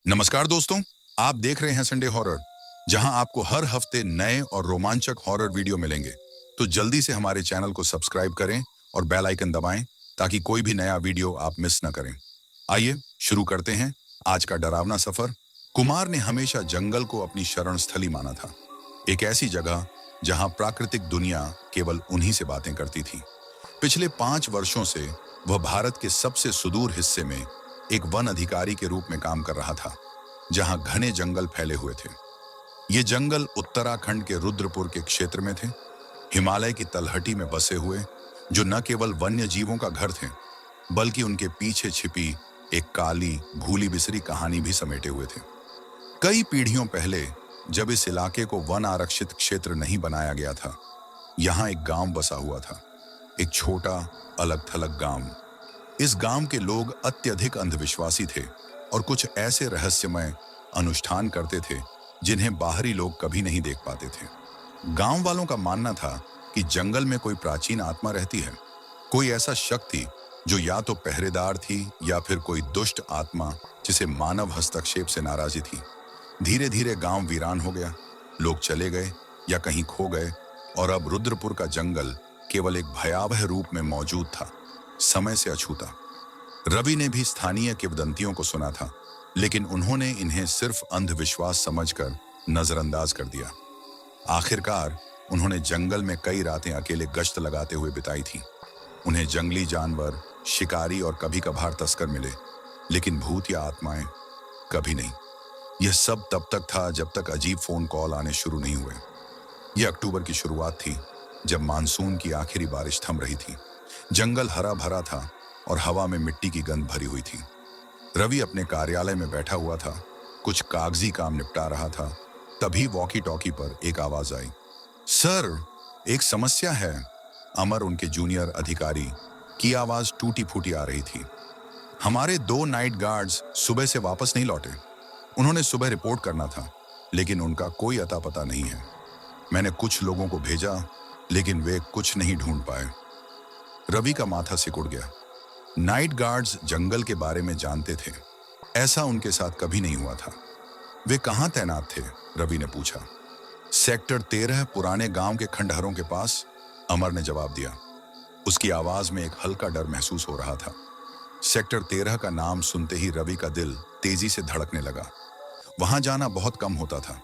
नमस्कार दोस्तों, आप देख रहे हैं संडे हॉरर, जहां आपको हर हफ्ते नए और रोमांचक हॉरर वीडियो मिलेंगे। तो जल्दी से हमारे चैनल को सब्सक्राइब करें और बेल आइकन दबाएं ताकि कोई भी नया वीडियो आप मिस न करें। आइए शुरू करते हैं आज का डरावना सफर। कुमार ने हमेशा जंगल को अपनी शरण स्थली माना था, एक ऐसी जगह जहां प्राकृतिक दुनिया केवल उन्हीं से बातें करती थी। पिछले 5 वर्षों से वह भारत के सबसे सुदूर हिस्से में एक वन अधिकारी के रूप में काम कर रहा था, जहां घने जंगल फैले हुए थे। ये जंगल उत्तराखंड के रुद्रपुर के क्षेत्र में थे, हिमालय की तलहटी में बसे हुए, जो न केवल वन्य जीवों का घर थे, बल्कि उनके पीछे छिपी एक काली भूली बिसरी कहानी भी समेटे हुए थे। कई पीढ़ियों पहले, जब इस इलाके को वन आरक्षित क्षेत्र नहीं बनाया गया था, यहाँ एक गांव बसा हुआ था, एक छोटा अलग थलग गांव। इस गांव के लोग अत्यधिक अंधविश्वासी थे और कुछ ऐसे रहस्यमय अनुष्ठान करते थे जिन्हें बाहरी लोग कभी नहीं देख पाते थे। गांव वालों का मानना था कि जंगल में कोई प्राचीन आत्मा रहती है, कोई ऐसा शक्ति जो या तो पहरेदार थी या फिर कोई दुष्ट आत्मा जिसे मानव हस्तक्षेप से नाराजी थी। धीरे धीरे गांव वीरान हो गया, लोग चले गए या कहीं खो गए, और अब रुद्रपुर का जंगल केवल एक भयावह रूप में मौजूद था, समय से अछूता। रवि ने भी स्थानीय किंवदंतियों को सुना था, लेकिन उन्होंने इन्हें सिर्फ अंधविश्वास समझकर नजरअंदाज कर दिया। आखिरकार उन्होंने जंगल में कई रातें अकेले गश्त लगाते हुए बिताई थी। उन्हें जंगली जानवर, शिकारी और कभी कभार तस्कर मिले, लेकिन भूत या आत्माएं कभी नहीं। यह सब तब तक था जब तक अजीब फोन कॉल आने शुरू नहीं हुए। यह अक्टूबर की शुरुआत थी, जब मानसून की आखिरी बारिश थम रही थी। जंगल हरा भरा था और हवा में मिट्टी की गंध भरी हुई थी। रवि अपने कार्यालय में बैठा हुआ था, कुछ कागजी काम निपटा रहा था। तभी वॉकी टॉकी पर एक आवाज आई। सर, एक समस्या है। अमर, उनके जूनियर अधिकारी की आवाज टूटी फूटी आ रही थी। हमारे 2 नाइट गार्ड्स सुबह से वापस नहीं लौटे। उन्होंने सुबह रिपोर्ट करना था, लेकिन उनका कोई अता पता नहीं है। मैंने कुछ लोगों को भेजा, लेकिन वे कुछ नहीं ढूंढ पाए। रवि का माथा सिकुड़ गया। नाइट गार्ड्स जंगल के बारे में जानते थे, ऐसा उनके साथ कभी नहीं हुआ था। वे कहां तैनात थे? रवि ने पूछा। सेक्टर 13 पुराने गांव के खंडहरों के पास, अमर ने जवाब दिया। उसकी आवाज में एक हल्का डर महसूस हो रहा था। सेक्टर 13 का नाम सुनते ही रवि का दिल तेजी से धड़कने लगा। वहां जाना बहुत कम होता था,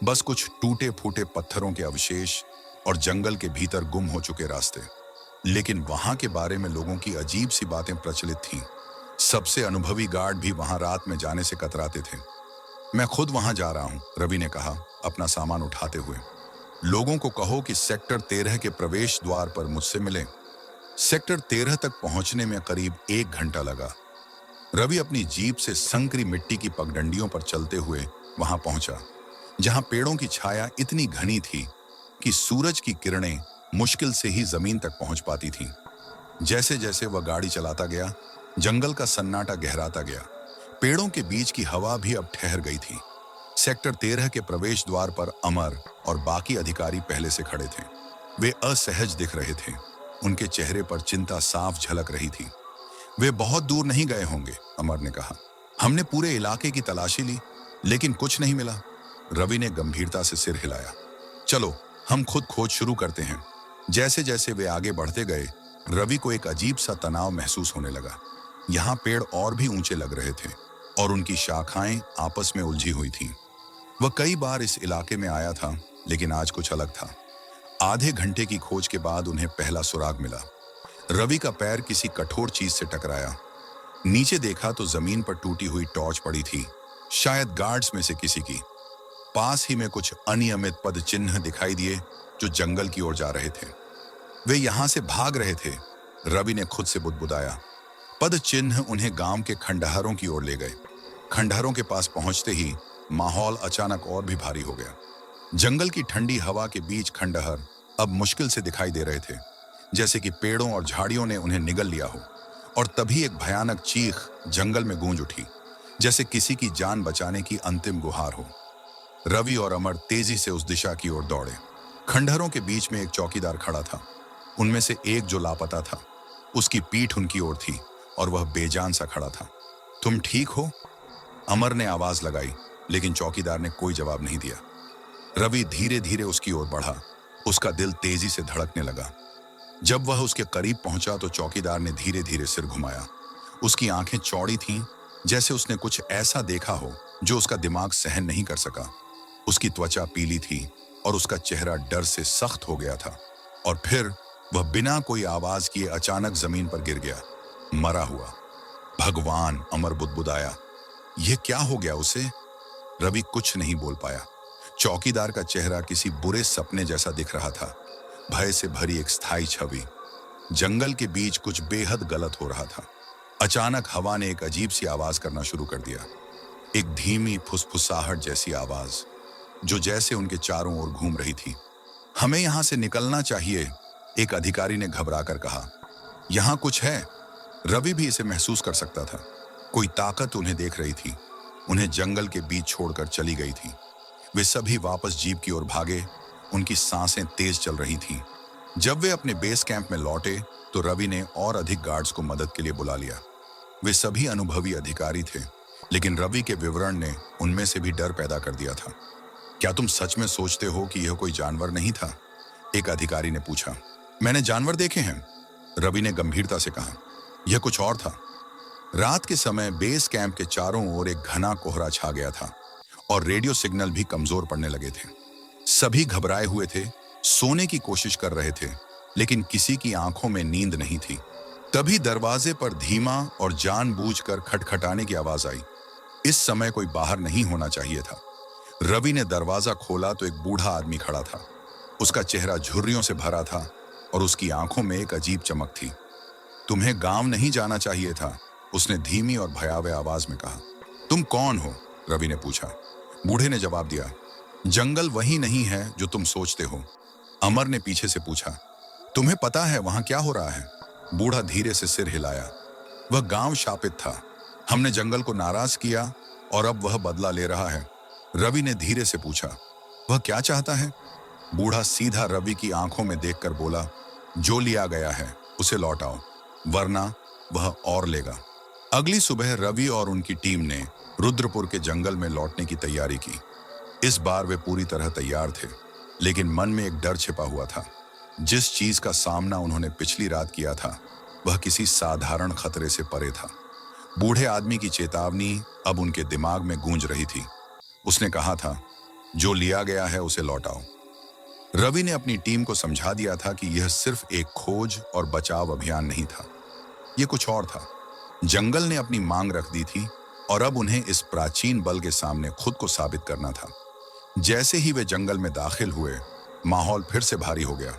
बस कुछ टूटे फूटे पत्थरों के अवशेष और जंगल के भीतर गुम हो चुके रास्ते। लेकिन वहां के बारे में लोगों की अजीब सी बातें प्रचलित थीं। सबसे अनुभवी गार्ड भी वहां रात में जाने से कतराते थे। मैं खुद वहां जा रहा हूं, रवि ने कहा, अपना सामान उठाते हुए। लोगों को कहो कि सेक्टर 13 के प्रवेश द्वार पर मुझसे मिले। सेक्टर 13 तक पहुंचने में करीब 1 घंटा लगा। रवि अपनी जीप से संकरी मिट्टी की पगडंडियों पर चलते हुए वहां पहुंचा, जहां पेड़ों की छाया इतनी घनी थी कि सूरज की किरणें मुश्किल से ही जमीन तक पहुंच पाती थीं। जैसे जैसे वह गाड़ी चलाता गया, जंगल का सन्नाटा गहराता गया। पेड़ों के बीच की हवा भी अब ठहर गई थी। सेक्टर 13 के प्रवेश द्वार पर अमर और बाकी अधिकारी पहले से खड़े थे। वे असहज दिख रहे थे, उनके चेहरे पर चिंता साफ झलक रही थी। वे बहुत दूर नहीं गए होंगे, अमर ने कहा। हमने पूरे इलाके की तलाशी ली, लेकिन कुछ नहीं मिला। रवि ने गंभीरता से सिर हिलाया। चलो, हम खुद खोज शुरू करते हैं। जैसे जैसे वे आगे बढ़ते गए, रवि को एक अजीब सा तनाव महसूस होने लगा। यहाँ पेड़ और भी ऊंचे लग रहे थे और उनकी शाखाएं आपस में उलझी हुई थीं। वह कई बार इस इलाके में आया था, लेकिन आज कुछ अलग था। आधे घंटे की खोज के बाद उन्हें पहला सुराग मिला। रवि का पैर किसी कठोर चीज से टकराया। नीचे देखा तो जमीन पर टूटी हुई टॉर्च पड़ी थी, शायद गार्ड्स में से किसी की। पास ही में कुछ अनियमित पद चिन्ह दिखाई दिए जो जंगल की ओर जा रहे थे। वे यहां से भाग रहे थे, रवि ने खुद से बुदबुदाया। पद चिन्ह उन्हें गांव के खंडहरों की ओर ले गए। खंडहरों के पास पहुंचते ही माहौल अचानक और भी भारी हो गया। जंगल की ठंडी हवा के बीच खंडहर अब मुश्किल से दिखाई दे रहे थे, जैसे कि पेड़ों और झाड़ियों ने उन्हें निगल लिया हो। और तभी एक भयानक चीख जंगल में गूंज उठी, जैसे किसी की जान बचाने की अंतिम गुहार हो। रवि और अमर तेजी से उस दिशा की ओर दौड़े। खंडहरों के बीच में एक चौकीदार खड़ा था। उनमें से एक जो लापता था, उसकी पीठ उनकी ओर थी और वह बेजान सा खड़ा था। तुम ठीक हो? अमर ने आवाज लगाई, लेकिन चौकीदार ने कोई जवाब नहीं दिया। रवि धीरे धीरे उसकी ओर बढ़ा। उसका दिल तेजी से धड़कने लगा। जब वह उसके करीब पहुंचा तो चौकीदार ने धीरे धीरे सिर घुमाया। उसकी आंखें चौड़ी थीं, जैसे उसने कुछ ऐसा देखा हो जो उसका दिमाग सहन नहीं कर सका। उसकी त्वचा पीली थी और उसका चेहरा डर से सख्त हो गया था। और फिर वह बिना कोई आवाज किए अचानक जमीन पर गिर गया, मरा हुआ। भगवान, अमर बुदबुदाया। यह क्या हो गया उसे? रवि कुछ नहीं बोल पाया। चौकीदार का चेहरा किसी बुरे सपने जैसा दिख रहा था, भय से भरी एक स्थायी छवि। जंगल के बीच कुछ बेहद गलत हो रहा था। अचानक हवा ने एक अजीब सी आवाज करना शुरू कर दिया, एक धीमी फुसफुसाहट जैसी आवाज जो जैसे उनके चारों ओर घूम रही थी। हमें यहां से निकलना चाहिए, एक अधिकारी ने घबराकर कहा। यहां कुछ है। रवि भी इसे महसूस कर सकता था। कोई ताकत उन्हें देख रही थी, उन्हें जंगल के बीच छोड़कर चली गई थी। वे सभी वापस जीप की ओर भागे। उनकी सांसें तेज चल रही थीं। जब वे अपने बेस कैंप में लौटे तो रवि ने और अधिक गार्ड्स को मदद के लिए बुला लिया। वे सभी अनुभवी अधिकारी थे, लेकिन रवि के विवरण ने उनमें से भी डर पैदा कर दिया था। क्या तुम सच में सोचते हो कि यह कोई जानवर नहीं था? एक अधिकारी ने पूछा। मैंने जानवर देखे हैं, रवि ने गंभीरता से कहा। यह कुछ और था। रात के समय बेस कैंप के चारों ओर एक घना कोहरा छा गया था और रेडियो सिग्नल भी कमजोर पड़ने लगे थे। सभी घबराए हुए थे, सोने की कोशिश कर रहे थे, लेकिन किसी की आंखों में नींद नहीं थी। तभी दरवाजे पर धीमा और जानबूझकर खटखटाने की आवाज आई। इस समय कोई बाहर नहीं होना चाहिए था। रवि ने दरवाजा खोला तो एक बूढ़ा आदमी खड़ा था। उसका चेहरा झुर्रियों से भरा था और उसकी आंखों में एक अजीब चमक थी। तुम्हें गांव नहीं जाना चाहिए था, उसने धीमी और भयावह आवाज में कहा। तुम कौन हो? रवि ने पूछा। बूढ़े ने जवाब दिया, जंगल वही नहीं है जो तुम सोचते हो। अमर ने पीछे से पूछा, तुम्हें पता है वहां क्या हो रहा है? बूढ़ा धीरे से सिर हिलाया। वह गांव शापित था। हमने जंगल को नाराज किया और अब वह बदला ले रहा है। रवि ने धीरे से पूछा, वह क्या चाहता है? बूढ़ा सीधा रवि की आंखों में देखकर बोला, जो लिया गया है उसे लौटाओ, वरना वह और लेगा। अगली सुबह रवि और उनकी टीम ने रुद्रपुर के जंगल में लौटने की तैयारी की। इस बार वे पूरी तरह तैयार थे, लेकिन मन में एक डर छिपा हुआ था। जिस चीज का सामना उन्होंने पिछली रात किया था, वह किसी साधारण खतरे से परे था। बूढ़े आदमी की चेतावनी अब उनके दिमाग में गूंज रही थी। उसने कहा था, जो लिया गया है उसे लौटाओ। रवि ने अपनी टीम को समझा दिया था कि यह सिर्फ एक खोज और बचाव अभियान नहीं था, यह कुछ और था। जंगल ने अपनी मांग रख दी थी और अब उन्हें इस प्राचीन बल के सामने खुद को साबित करना था। जैसे ही वे जंगल में दाखिल हुए, माहौल फिर से भारी हो गया।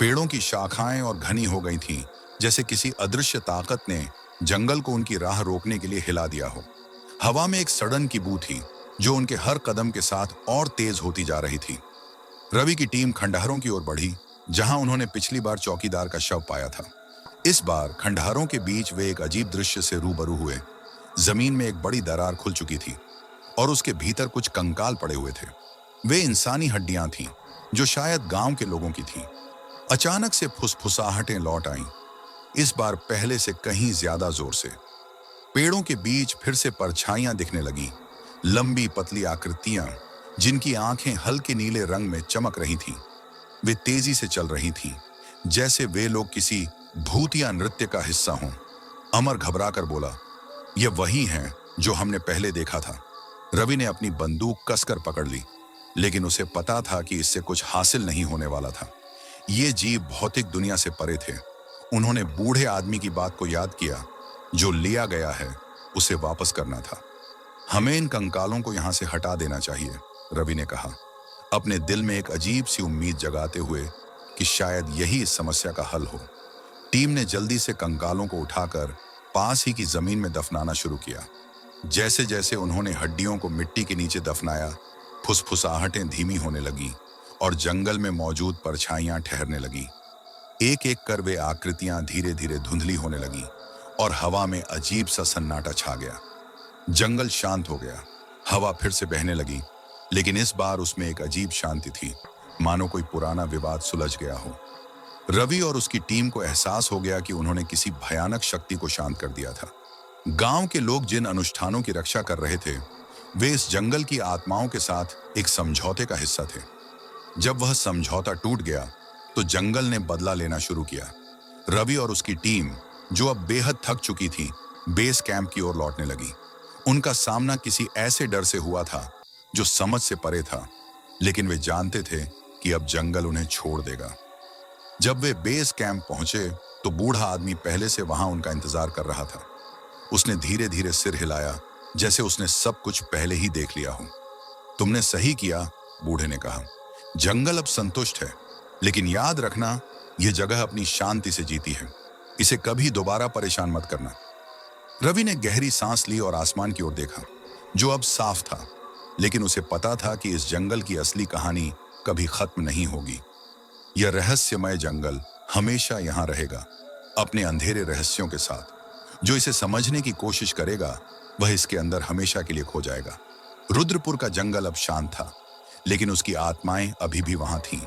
पेड़ों की शाखाएं और घनी हो गई थीं, जैसे किसी अदृश्य ताकत ने जंगल को उनकी राह रोकने के लिए हिला दिया हो। हवा में एक सड़न की बू थी जो उनके हर कदम के साथ और तेज होती जा रही थी। रवि की टीम खंडहरों की ओर बढ़ी, जहां उन्होंने पिछली बार चौकीदार का शव पाया था। इस बार खंडहरों के बीच वे एक अजीब दृश्य से रूबरू हुए। जमीन में एक बड़ी दरार खुल चुकी थी और उसके भीतर कुछ कंकाल पड़े हुए थे। वे इंसानी हड्डियां थीं, जो शायद गांव के लोगों की थीं। अचानक से फुसफुसाहटें लौट आईं, इस बार पहले से कहीं ज्यादा जोर से। पेड़ों के बीच फिर से परछाइयां दिखने लगीं, लंबी पतली आकृतियां जिनकी आंखें हल्के नीले रंग में चमक रही थीं। वे तेजी से चल रही थीं, जैसे वे लोग किसी भूतिया नृत्य का हिस्सा हों। अमर घबराकर बोला, ये वही हैं जो हमने पहले देखा था। रवि ने अपनी बंदूक कसकर पकड़ ली, लेकिन उसे पता था कि इससे कुछ हासिल नहीं होने वाला था। ये जीव भौतिक दुनिया से परे थे। उन्होंने बूढ़े आदमी की बात को याद किया, जो लिया गया है उसे वापस करना था। हमें इन कंकालों को यहां से हटा देना चाहिए, रवि ने कहा, अपने दिल में एक अजीब सी उम्मीद जगाते हुए कि शायद यही इस समस्या का हल हो। टीम ने जल्दी से कंकालों को उठाकर पास ही की जमीन में दफनाना शुरू किया। जैसे जैसे उन्होंने हड्डियों को मिट्टी के नीचे दफनाया, फुसफुसाहटें धीमी होने लगीं और जंगल में मौजूद परछाइयां ठहरने लगीं। एक एक कर वे आकृतियां धीरे धीरे धुंधली होने लगीं और हवा में अजीब सा सन्नाटा छा गया। जंगल शांत हो गया। हवा फिर से बहने लगी, लेकिन इस बार उसमें एक अजीब शांति थी, मानो कोई पुराना विवाद सुलझ गया हो। रवि और उसकी टीम को एहसास हो गया कि उन्होंने किसी भयानक शक्ति को शांत कर दिया था। गांव के लोग जिन अनुष्ठानों की रक्षा कर रहे थे, वे इस जंगल की आत्माओं के साथ एक समझौते का हिस्सा थे। जब वह समझौता टूट गया, तो जंगल ने बदला लेना शुरू किया। रवि और उसकी टीम, जो अब बेहद थक चुकी थी, बेस कैंप की ओर लौटने लगी। उनका सामना किसी ऐसे डर से हुआ था जो समझ से परे था, लेकिन वे जानते थे कि अब जंगल उन्हें छोड़ देगा। जब वे बेस कैंप पहुंचे, तो बूढ़ा आदमी पहले से वहां उनका इंतजार कर रहा था। उसने धीरे धीरे सिर हिलाया, जैसे उसने सब कुछ पहले ही देख लिया हो। तुमने सही किया, बूढ़े ने कहा। जंगल अब संतुष्ट है, लेकिन याद रखना, यह जगह अपनी शांति से जीती है। इसे कभी दोबारा परेशान मत करना। रवि ने गहरी सांस ली और आसमान की ओर देखा, जो अब साफ था, लेकिन उसे पता था कि इस जंगल की असली कहानी कभी खत्म नहीं होगी। यह रहस्यमय जंगल हमेशा यहां रहेगा, अपने अंधेरे रहस्यों के साथ। जो इसे समझने की कोशिश करेगा, वह इसके अंदर हमेशा के लिए खो जाएगा। रुद्रपुर का जंगल अब शांत था, लेकिन उसकी आत्माएं अभी भी वहां थीं,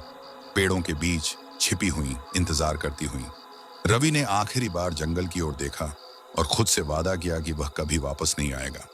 पेड़ों के बीच छिपी हुई, इंतजार करती हुई। रवि ने आखिरी बार जंगल की ओर देखा और खुद से वादा किया कि वह कभी वापस नहीं आएगा।